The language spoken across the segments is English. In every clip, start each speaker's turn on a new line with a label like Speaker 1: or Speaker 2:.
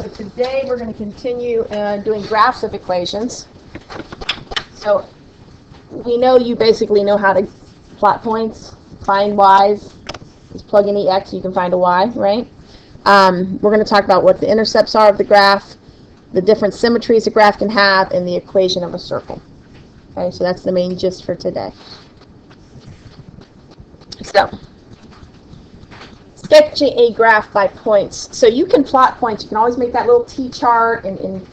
Speaker 1: So today we're going to continue doing graphs of equations. So we know you basically know how to plot points, find y's. Just plug in x, you can find a y, right? We're going to talk about what the intercepts are of the graph, the different symmetries a graph can have, and the equation of a circle. Okay, so that's the main gist for today. So, sketching a graph by points. So you can plot points. You can always make that little T-chart and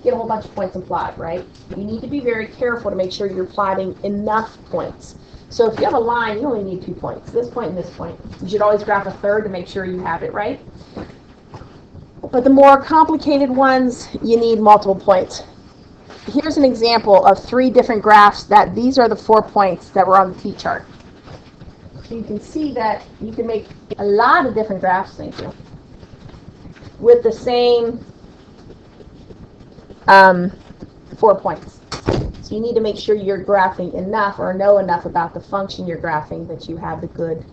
Speaker 1: get a whole bunch of points and plot, right? You need to be very careful to make sure you're plotting enough points. So if you have a line, you only need 2 points, this point and this point. You should always graph a third to make sure you have it right. But the more complicated ones, you need multiple points. Here's an example of 3 different graphs that these are the 4 points that were on the T-chart. So you can see that you can make a lot of different graphs, thank you, with the same 4 points. So you need to make sure you're graphing enough or know enough about the function you're graphing that you have the good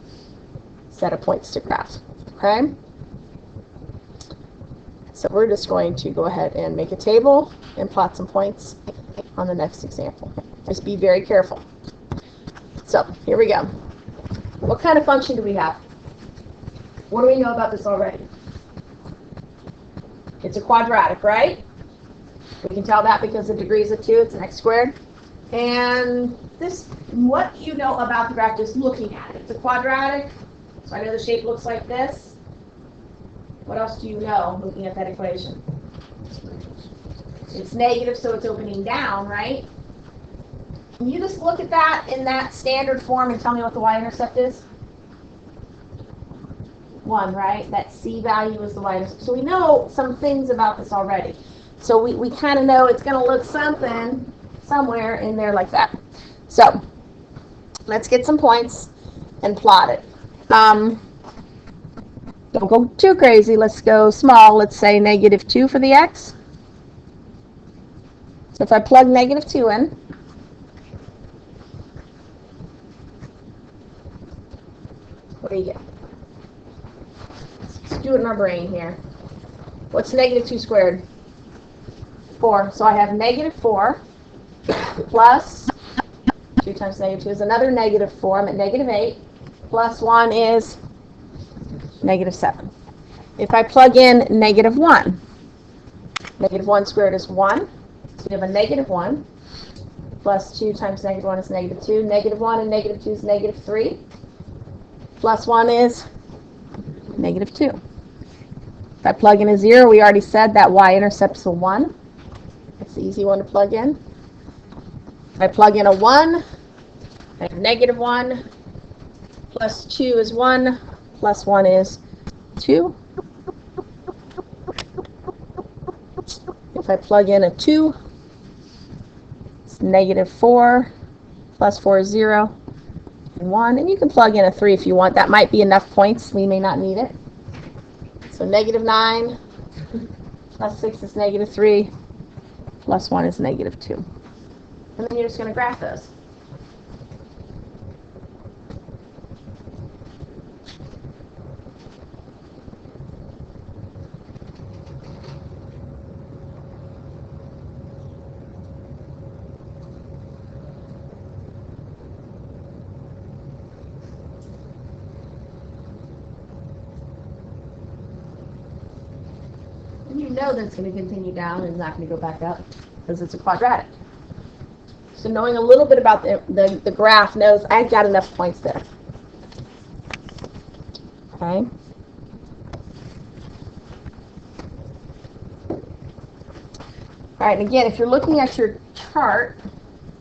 Speaker 1: set of points to graph. Okay? So we're just going to go ahead and make a table and plot some points on the next example. Just be very careful. So here we go. What kind of function do we have? What do we know about this already? It's a quadratic, right? We can tell that because the degrees of 2, it's an x squared. And this, what do you know about the graph just looking at it? It's a quadratic, so I know the shape looks like this. What else do you know looking at that equation? It's negative, so it's opening down, right? Can you just look at that in that standard form and tell me what the y-intercept is? 1, right? That c value is the y-intercept. So we know some things about this already. So we kind of know it's going to look something somewhere in there like that. So let's get some points and plot it. Don't go too crazy. Let's go small. Let's say -2 for the x. So if I plug -2 in, what do you get? Let's do it in our brain here. What's -2 squared? 4. So I have -4 plus 2 times -2 is another -4. I'm at -8 plus 1 is -7. If I plug in -1, -1 squared is 1. So we have a -1 plus 2 times -1 is -2. -1 and -2 is -3 plus 1 is -2. If I plug in a 0, we already said that y-intercept is a 1. That's the easy one to plug in. If I plug in a 1, I have -1 plus 2 is 1 plus 1 is 2. If I plug in a 2, it's -4 plus 4 is 0 and 1. And you can plug in a 3 if you want. That might be enough points. We may not need it. So -9 plus 6 is -3 plus 1 is -2. And then you're just going to graph those. And you know that it's going to continue down and it's not going to go back up because it's a quadratic. So knowing a little bit about the graph knows I've got enough points there. Okay. All right, and again, if you're looking at your chart,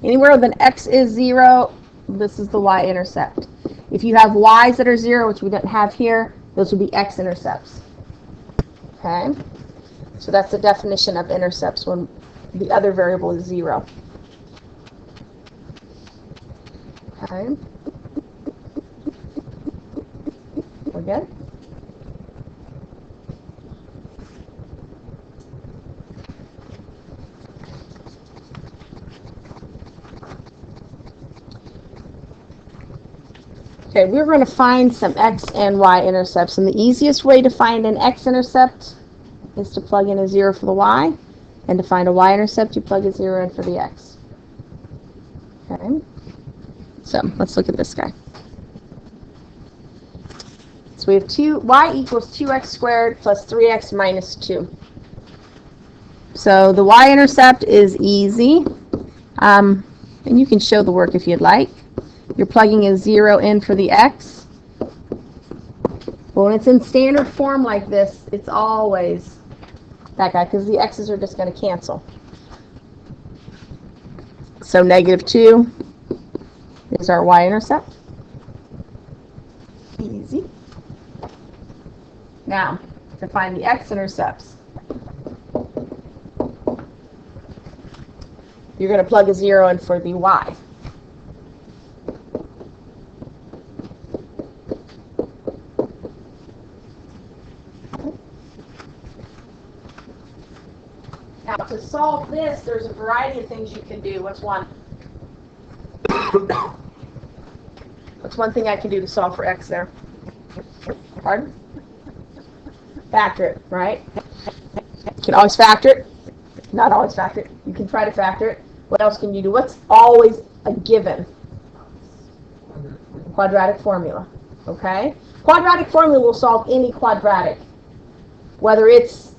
Speaker 1: anywhere with an x is 0, this is the y-intercept. If you have y's that are 0, which we don't have here, those would be x-intercepts. Okay. So that's the definition of intercepts when the other variable is 0. Okay. We're good? Okay, we're going to find some x and y intercepts. And the easiest way to find an x-intercept is to plug in a 0 for the y, and to find a y-intercept, you plug a 0 in for the x. Okay, so let's look at this guy. So we have y equals 2x squared plus 3x minus 2. So the y-intercept is easy, and you can show the work if you'd like. You're plugging a 0 in for the x. Well, when it's in standard form like this, it's always that guy, because the x's are just going to cancel. So -2 is our y-intercept. Easy. Now, to find the x-intercepts, you're going to plug a 0 in for the y. Now, to solve this, there's a variety of things you can do. What's one? What's one thing I can do to solve for x there? Pardon? Factor it, right? You can always factor it. Not always factor it. You can try to factor it. What else can you do? What's always a given? Quadratic formula. Okay? Quadratic formula will solve any quadratic. Whether it's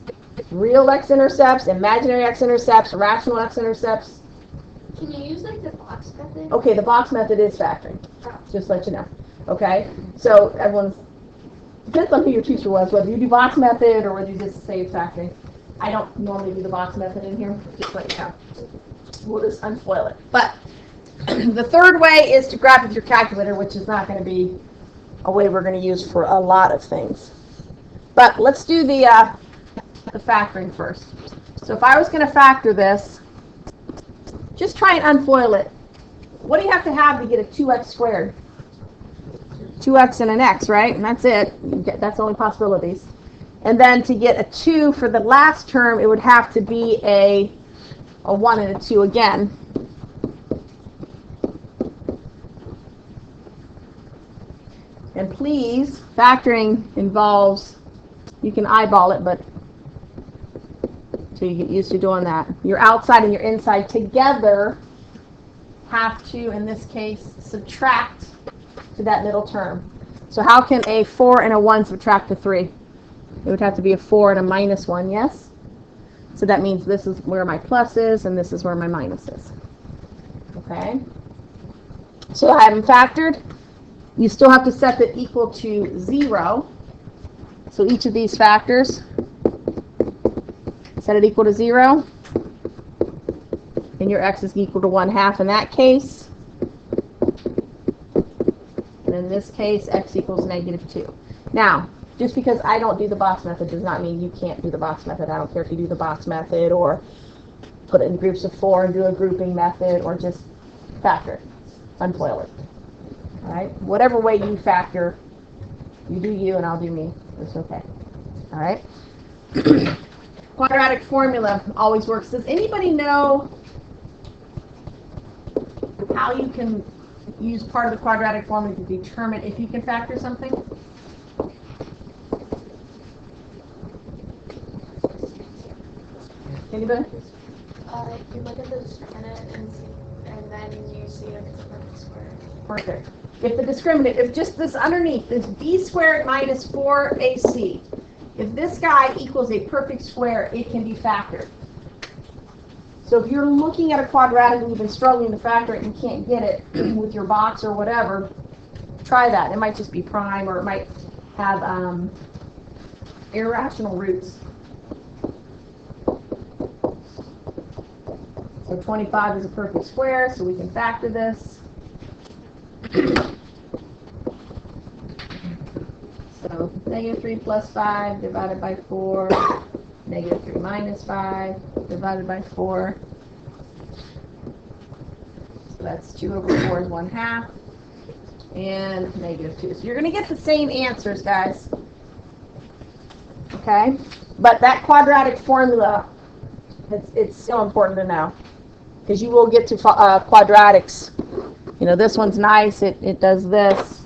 Speaker 1: real x-intercepts, imaginary x-intercepts, rational x-intercepts.
Speaker 2: Can you use like the box method?
Speaker 1: Okay, the box method is factoring. Just to let you know. Okay? So everyone's, depends on who your teacher was, whether you do box method or whether you just say it's factoring. I don't normally do the box method in here, just let you know. We'll just unfoil it. But the third way is to grab with your calculator, which is not going to be a way we're going to use for a lot of things. But let's do the factoring first. So if I was going to factor this, just try and unfoil it. What do you have to get a 2x squared? 2x and an x, right? And that's it. That's the only possibilities. And then to get a 2 for the last term, it would have to be a 1 and a 2 again. And please, factoring involves, you can eyeball it, but so you get used to doing that. Your outside and your inside together have to, in this case, subtract to that middle term. So how can a 4 and a 1 subtract to 3? It would have to be a 4 and a minus 1, yes? So that means this is where my plus is, and this is where my minus is. Okay? So I have them factored. You still have to set it equal to 0. So each of these factors, set it equal to 0. And your x is equal to 1/2 in that case. And in this case, x equals -2. Now, just because I don't do the box method does not mean you can't do the box method. I don't care if you do the box method or put it in groups of 4 and do a grouping method or just factor it, unfoil it. All right? Whatever way you factor, you do you and I'll do me. It's okay. All right? Quadratic formula always works. Does anybody know how you can use part of the quadratic formula to determine if you can factor something? Anybody?
Speaker 2: You look at the discriminant and then you see if it's a perfect square.
Speaker 1: Perfect. If the discriminant, if just this underneath, this b squared minus 4ac, if this guy equals a perfect square, it can be factored. So if you're looking at a quadratic and you've been struggling to factor it and you can't get it with your box or whatever, try that. It might just be prime or it might have irrational roots. So 25 is a perfect square, so we can factor this. So -3 plus 5 divided by 4, -3 minus 5 divided by 4. So that's 2 over 4 is 1/2, and -2. So you're going to get the same answers, guys. Okay? But that quadratic formula, it's so important to know, because you will get to quadratics. You know, this one's nice. It does this.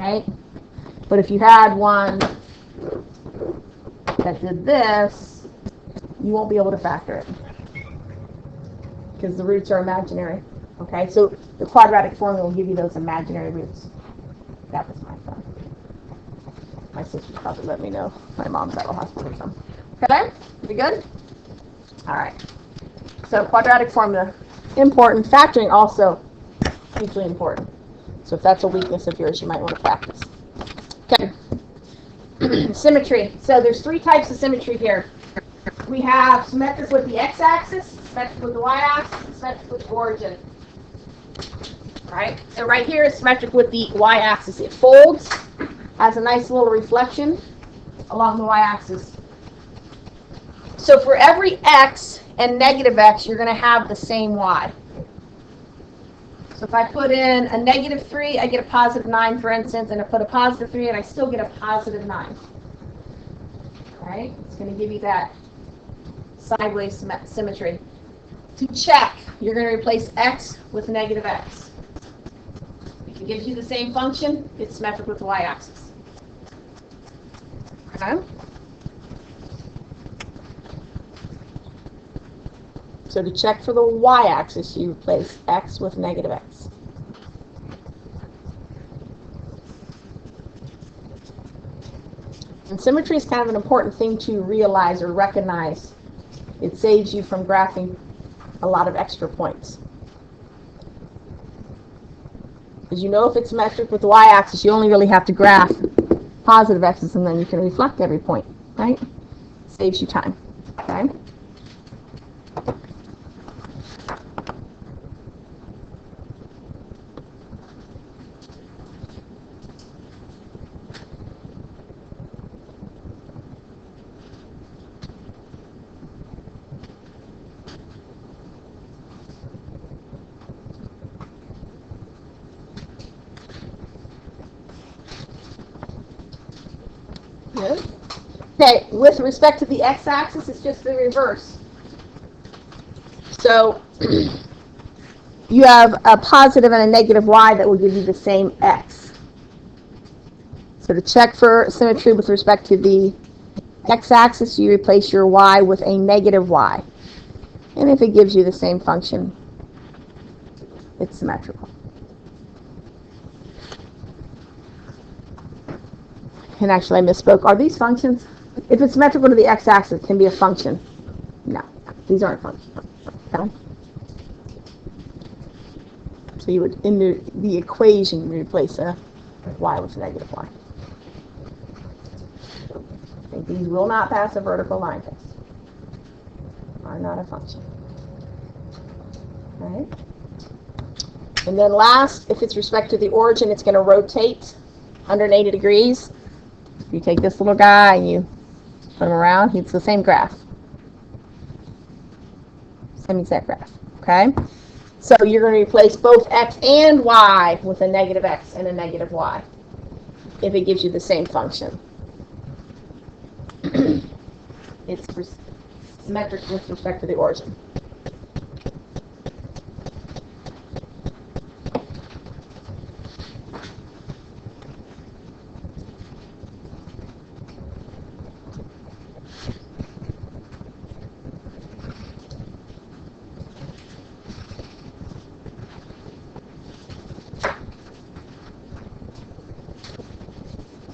Speaker 1: Right? But if you had one that did this, you won't be able to factor it because the roots are imaginary. Okay, so the quadratic formula will give you those imaginary roots. That was my fun. My sister probably let me know. My mom's at the hospital or something. Okay, we good? All right. So quadratic formula, important. Factoring also hugely important. So if that's a weakness of yours, you might want to practice. Okay. Symmetry. So there's three types of symmetry here. We have symmetric with the x-axis, symmetric with the y-axis, symmetric with the origin. Right? So right here is symmetric with the y-axis. It folds, has a nice little reflection along the y-axis. So for every x and negative x, you're going to have the same y. So if I put in a negative 3, I get a positive 9, for instance, and I put a positive 3, and I still get a positive 9. Right? It's going to give you that sideways symmetry. To check, you're going to replace x with negative x. If it gives you the same function, it's symmetric with the y-axis. Okay? So to check for the y-axis, you replace x with negative x. And symmetry is kind of an important thing to realize or recognize. It saves you from graphing a lot of extra points. Because you know if it's symmetric with the y-axis, you only really have to graph positive x's and then you can reflect every point, right? Saves you time, okay? Good. Okay, with respect to the x-axis, it's just the reverse. So you have a positive and a negative y that will give you the same x. So to check for symmetry with respect to the x-axis, you replace your y with a negative y. And if it gives you the same function, it's symmetrical. And actually, I misspoke. Are these functions? If it's symmetrical to the x-axis, it can be a function. No, these aren't functions. Okay? So you would, in the equation, replace a y with a negative y. Okay, these will not pass a vertical line test. Are not a function. All right? And then last, if it's respect to the origin, it's going to rotate 180 degrees. If you take this little guy and you put him around, it's the same graph. Same exact graph. Okay? So you're going to replace both x and y with a negative x and a negative y if it gives you the same function. It's symmetric with respect to the origin.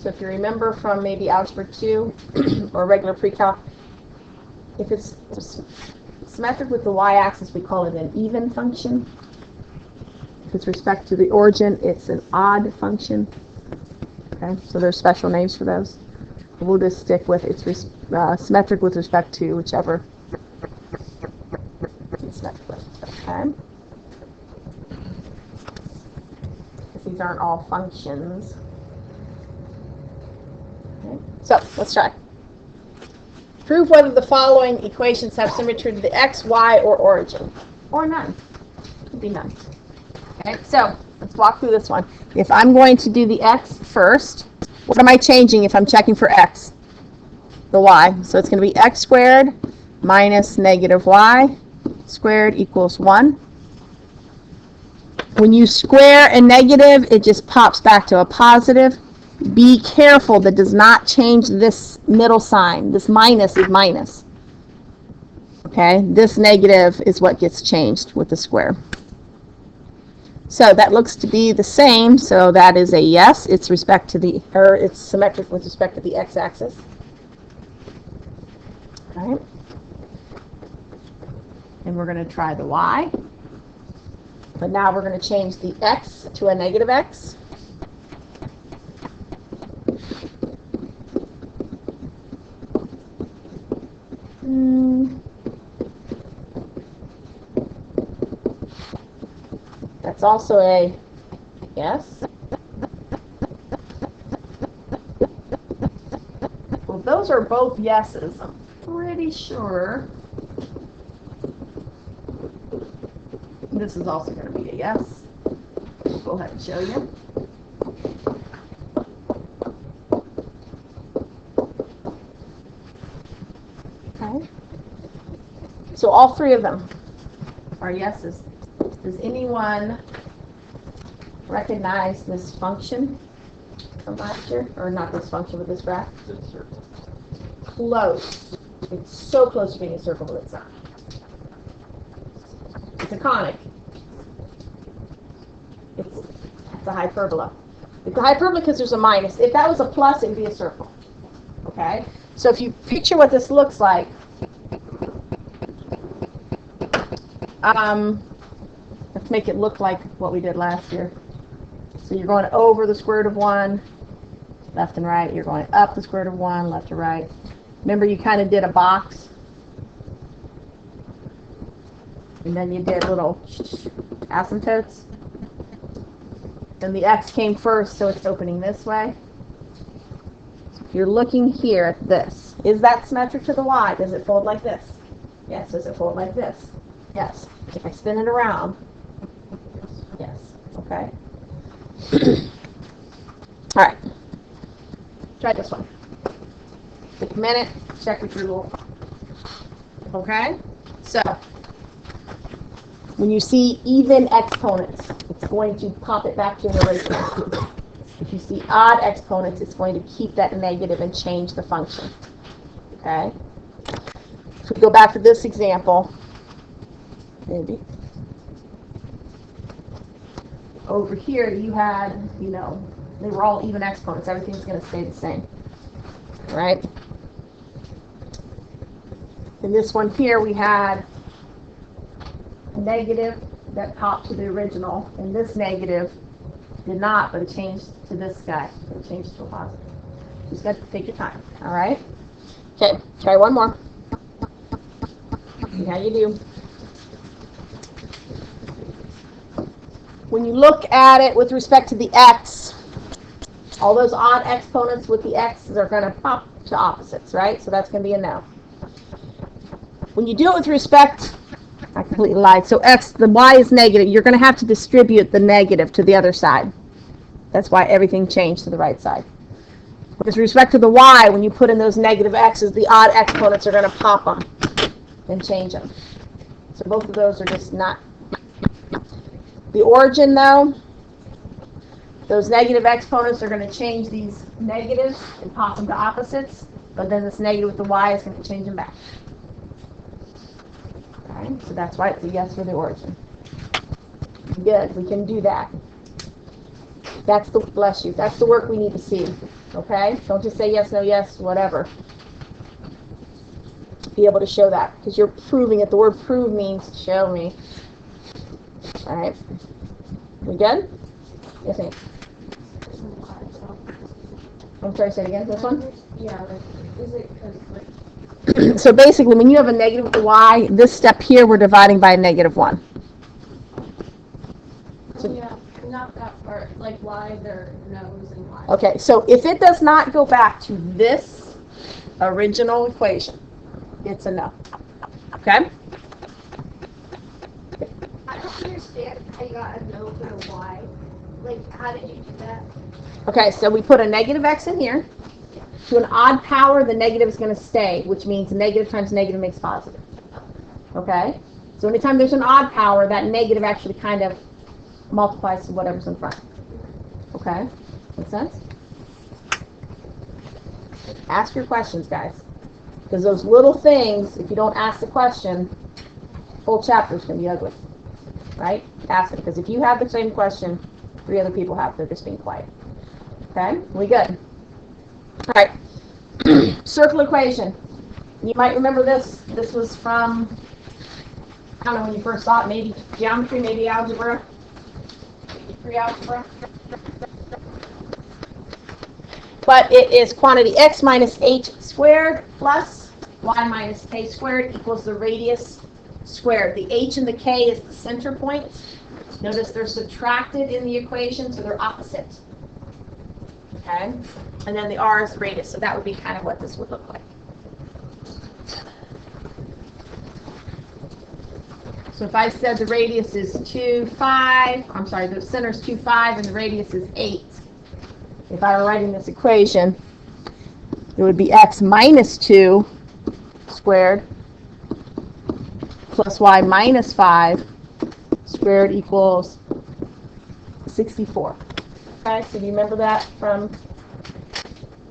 Speaker 1: So if you remember from maybe Algebra 2 or regular pre-calc, if it's symmetric with the y-axis, we call it an even function. If it's respect to the origin, it's an odd function. Okay, so there's special names for those. We'll just stick with it's symmetric with respect to whichever it's symmetric with. Okay. These aren't all functions. So, let's try. Prove whether the following equations have symmetry to the x, y, or origin. Or none. Could be none. Okay, so let's walk through this one. If I'm going to do the x first, what am I changing if I'm checking for x? The y. So it's going to be x squared minus negative y squared equals 1. When you square a negative, it just pops back to a positive. Be careful, that does not change this middle sign. This minus is minus. Okay, this negative is what gets changed with the square. So that looks to be the same, so that is a yes. It's it's symmetric with respect to the x-axis. All right. And we're going to try the y. But now we're going to change the x to a negative x. That's also a yes. Well, those are both yeses. I'm pretty sure this is also going to be a yes. I'll go ahead and show you. Okay. So all three of them are yeses. Does anyone recognize this function from last year? Or not this function, but this graph?
Speaker 3: It's a circle.
Speaker 1: Close. It's so close to being a circle, but it's not. It's a conic. It's a hyperbola. It's a hyperbola because there's a minus. If that was a plus, it would be a circle. Okay? So if you picture what this looks like, let's make it look like what we did last year. So you're going over the square root of 1, left and right. You're going up the square root of 1, left to right. Remember, you kind of did a box. And then you did little asymptotes. Then the x came first, so it's opening this way. So if you're looking here at this, is that symmetric to the y? Does it fold like this? Yes. Does it fold like this? Yes. If I spin it around, yes. Okay. All right. Try this one. Take a minute. Check with your rule. Okay. So when you see even exponents, it's going to pop it back to an eraser. If you see odd exponents, it's going to keep that negative and change the function. Okay. So we go back to this example. Maybe. Over here, you had, they were all even exponents. Everything's going to stay the same. Right? In this one here, we had a negative that popped to the original, and this negative did not, but it changed to this guy. It changed to a positive. Just got to take your time. All right? Okay, try one more. See how you do. When you look at it with respect to the x, all those odd exponents with the x's are going to pop to opposites, right? So that's going to be a no. When you do it with respect, I completely lied. So the y is negative. You're going to have to distribute the negative to the other side. That's why everything changed to the right side. With respect to the y, when you put in those negative x's, the odd exponents are going to pop them and change them. So both of those are just not. The origin, though, those negative exponents are going to change these negatives and pop them to opposites, but then this negative with the y is going to change them back. Okay, so that's why it's a yes for the origin. Good, we can do that. Bless you, that's the work we need to see. Okay, don't just say yes, no, yes, whatever. Be able to show that, because you're proving it. The word prove means show me. All right. We good? Yes, ma'am. I'm sorry, say it again. This one?
Speaker 2: Yeah, is it because,
Speaker 1: So basically, when you have a negative with the y, this step here, we're dividing by a negative 1. So,
Speaker 2: yeah, not that part, why their nose and why.
Speaker 1: okay, so if it does not go back to this original equation, it's a no. Okay?
Speaker 2: I don't understand how you got a no for the y. How did you do that?
Speaker 1: Okay, so we put a negative x in here. To an odd power, the negative is going to stay, which means negative times negative makes positive. Okay? So anytime there's an odd power, that negative actually kind of multiplies to whatever's in front. Okay? Make sense? Ask your questions, guys. Because those little things, if you don't ask the question, whole chapter's going to be ugly. Right? Ask it. Because if you have the same question, 3 other people have, they're just being quiet. Okay? We good? All right. Circle equation. You might remember this. This was from, I don't know when you first saw it, maybe geometry, maybe algebra, maybe pre-algebra. But it is quantity x minus h squared plus y minus k squared equals the radius squared. The h and the k is the center points. Notice they're subtracted in the equation, so they're opposite. Okay? And then the r is the radius, so that would be kind of what this would look like. So if I said the radius is 2, 5, I'm sorry, the center is 2, 5, and the radius is 8. If I were writing this equation, it would be x minus 2 squared plus y minus 5 squared equals 64. Okay, so do you remember that from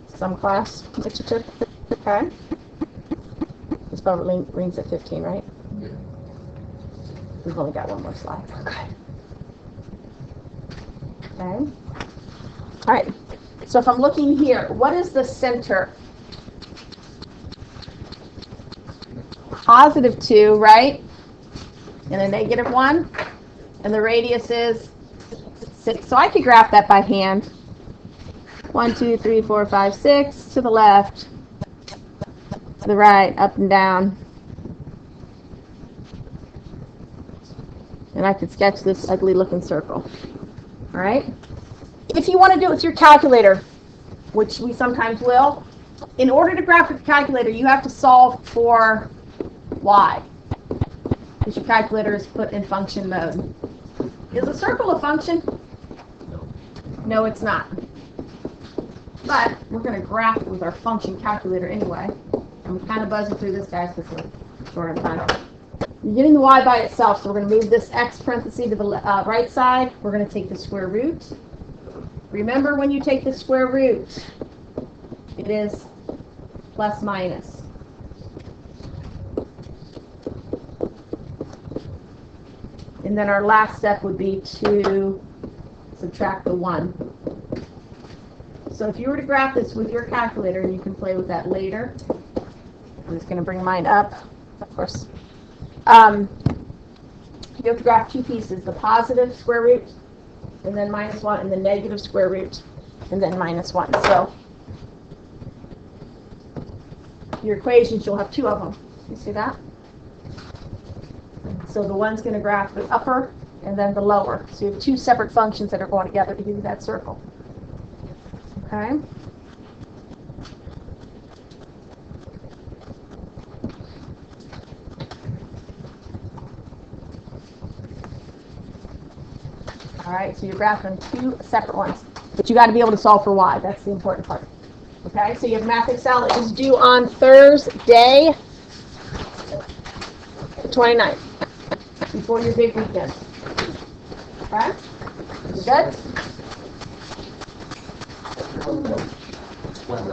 Speaker 1: some class that you took? Okay. This probably rings at 15, right? Yeah. We've only got one more slide. Okay. Okay. All right. So if I'm looking here, what is the center? Positive 2, right? And a negative 1. And the radius is 6. So I could graph that by hand. 1, 2, 3, 4, 5, 6. To the left. To the right. Up and down. And I could sketch this ugly looking circle. All right? If you want to do it with your calculator, which we sometimes will, in order to graph with the calculator, you have to solve for y, because your calculator is put in function mode. Is a circle a function? No, it's not. But we're going to graph it with our function calculator anyway. I'm kind of buzzing through this, guys, because we're short on time. You're getting the y by itself, so we're going to move this x parenthesis to the right side. We're going to take the square root. Remember, when you take the square root, it is plus minus. And then our last step would be to subtract the 1. So if you were to graph this with your calculator, and you can play with that later. I'm just going to bring mine up, of course. You have to graph 2 pieces, the positive square root, and then minus 1, and the negative square root, and then minus 1. So your equations, you'll have 2 of them. You see that? So the one's going to graph the upper and then the lower. So you have 2 separate functions that are going together to give you that circle. Okay? All right, so you're graphing 2 separate ones. But you got to be able to solve for y. That's the important part. Okay, so you have Math Excel. It is due on Thursday, the 29th, before your big weekend. Okay? You good?